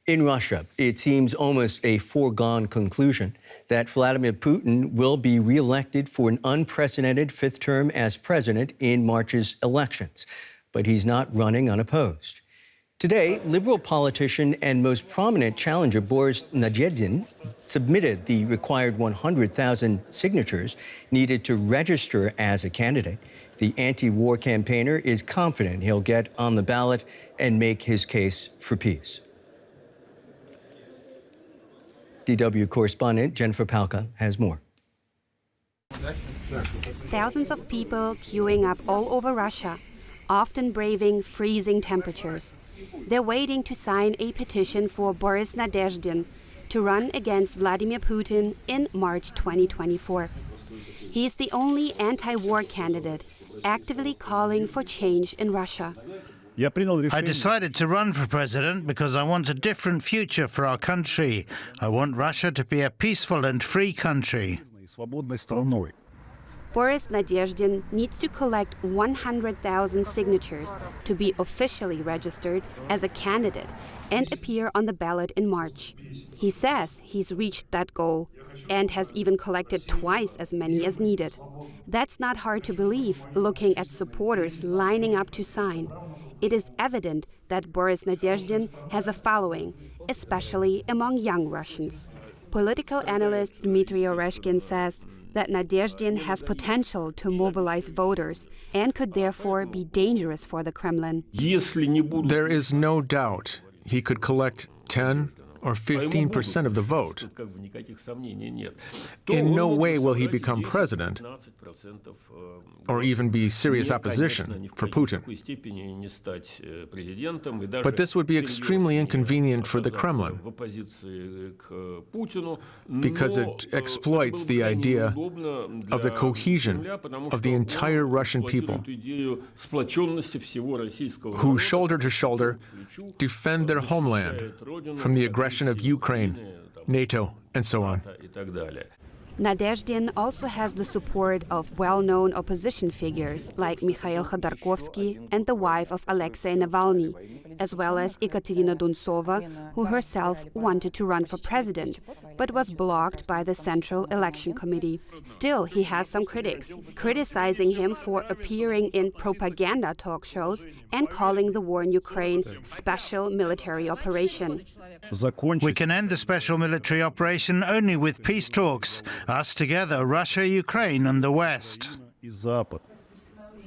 In Russia, it seems almost a foregone conclusion that Vladimir Putin will be reelected for an unprecedented fifth term as president in March's elections. But he's not running unopposed. Today, liberal politician and most prominent challenger Boris Nadezhdin submitted the required 100,000 signatures needed to register as a candidate. The anti-war campaigner is confident he'll get on the ballot and make his case for peace. DW correspondent Jennifer Palka has more. Thousands of people queuing up all over Russia, often braving freezing temperatures. They're waiting to sign a petition for Boris Nadezhdin to run against Vladimir Putin in March 2024. He is the only anti-war candidate actively calling for change in Russia. I decided to run for president because I want a different future for our country. I want Russia to be a peaceful and free country. Boris Nadezhdin needs to collect 100,000 signatures to be officially registered as a candidate and appear on the ballot in March. He says he's reached that goal and has even collected twice as many as needed. That's not hard to believe, looking at supporters lining up to sign. It is evident that Boris Nadezhdin has a following, especially among young Russians. Political analyst Dmitry Oreshkin says that Nadezhdin has potential to mobilize voters and could therefore be dangerous for the Kremlin. There is no doubt he could collect 10 or 15% of the vote. In no way will he become president or even be serious opposition for Putin. But this would be extremely inconvenient for the Kremlin because it exploits the idea of the cohesion of the entire Russian people who, shoulder to shoulder, defend their homeland from the aggression of Ukraine, NATO, and so on. Nadezhdin also has the support of well-known opposition figures like Mikhail Khodorkovsky and the wife of Alexei Navalny, as well as Ekaterina Duntsova, who herself wanted to run for president, but was blocked by the Central Election Committee. Still, he has some critics, criticizing him for appearing in propaganda talk shows and calling the war in Ukraine special military operation. We can end the special military operation only with peace talks, us together, Russia, Ukraine, and the West.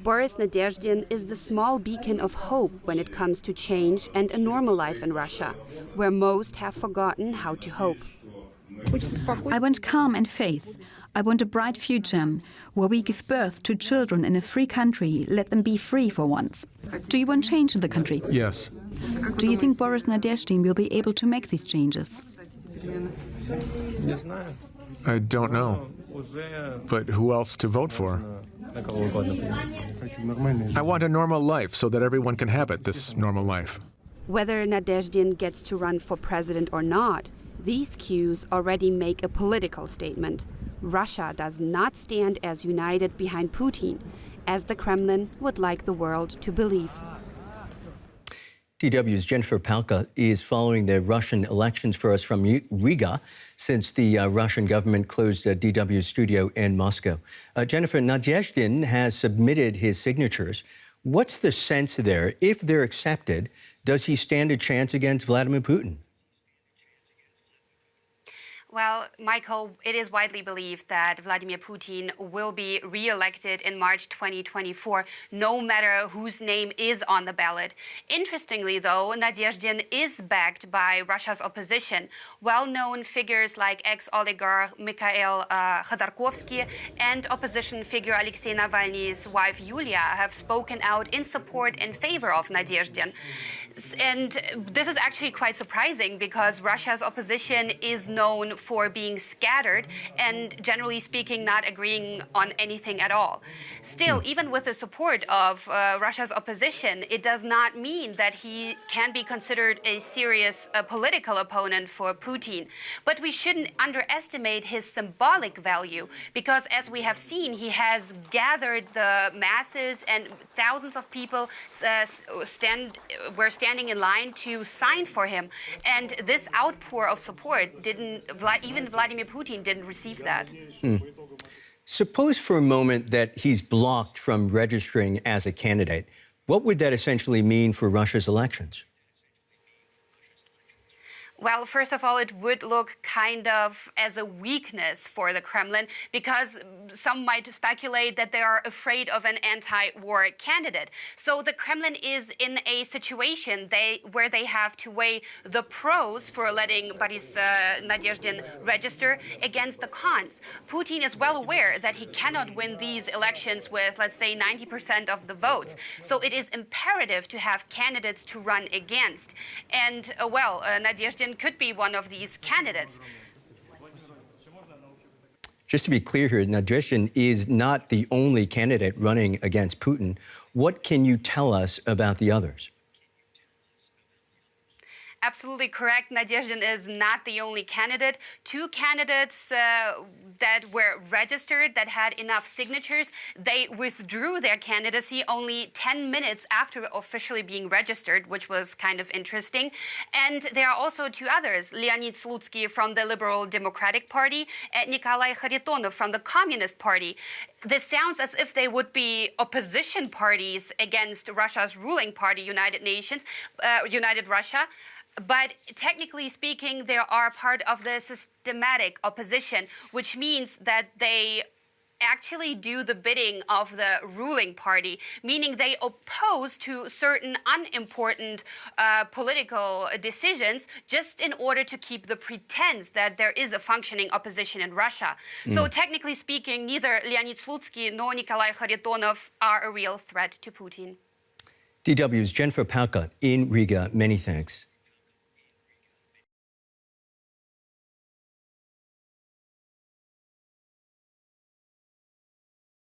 Boris Nadezhdin is the small beacon of hope when it comes to change and a normal life in Russia, where most have forgotten how to hope. I want calm and faith. I want a bright future, where we give birth to children in a free country, let them be free for once. Do you want change in the country? Yes. Do you think Boris Nadezhdin will be able to make these changes? I don't know. But who else to vote for? I want a normal life so that everyone can have it, this normal life. Whether Nadezhdin gets to run for president or not, these cues already make a political statement. Russia does not stand as united behind Putin, as the Kremlin would like the world to believe. DW's Jennifer Palka is following the Russian elections for us from Riga since the Russian government closed a DW studio in Moscow. Jennifer, Nadezhdin has submitted his signatures. What's the sense there? If they're accepted, does he stand a chance against Vladimir Putin? Well, Michael, it is widely believed that Vladimir Putin will be re-elected in March 2024, no matter whose name is on the ballot. Interestingly, though, Nadezhdin is backed by Russia's opposition. Well-known figures like ex-oligarch Mikhail Khodorkovsky and opposition figure Alexei Navalny's wife Yulia have spoken out in support and favor of Nadezhdin. And this is actually quite surprising because Russia's opposition is known for being scattered and, generally speaking, not agreeing on anything at all. Still, even with the support of Russia's opposition, it does not mean that he can be considered a serious political opponent for Putin. But we shouldn't underestimate his symbolic value, because as we have seen, he has gathered the masses, and thousands of people were standing in line to sign for him. And this outpour of support even Vladimir Putin didn't receive that. Suppose for a moment that he's blocked from registering as a candidate. What would that essentially mean for Russia's elections? Well, first of all, it would look kind of as a weakness for the Kremlin, because some might speculate that they are afraid of an anti-war candidate. So the Kremlin is in a situation where they have to weigh the pros for letting Boris Nadezhdin register against the cons. Putin is well aware that he cannot win these elections with, let's say, 90% of the votes. So it is imperative to have candidates to run against. And, Nadezhdin could be one of these candidates. Just to be clear here, Nadezhdin is not the only candidate running against Putin. What can you tell us about the others? Absolutely correct. Nadezhdin is not the only candidate. Two candidates that were registered, that had enough signatures, they withdrew their candidacy only 10 minutes after officially being registered, which was kind of interesting. And there are also two others, Leonid Slutsky from the Liberal Democratic Party and Nikolai Kharitonov from the Communist Party. This sounds as if they would be opposition parties against Russia's ruling party, United Russia. But technically speaking, they are part of the systematic opposition, which means that they actually do the bidding of the ruling party, meaning they oppose to certain unimportant political decisions just in order to keep the pretense that there is a functioning opposition in Russia. So technically speaking, neither Leonid Slutsky nor Nikolai Kharitonov are a real threat to Putin. DW's Jennifer Pauka in Riga, many thanks.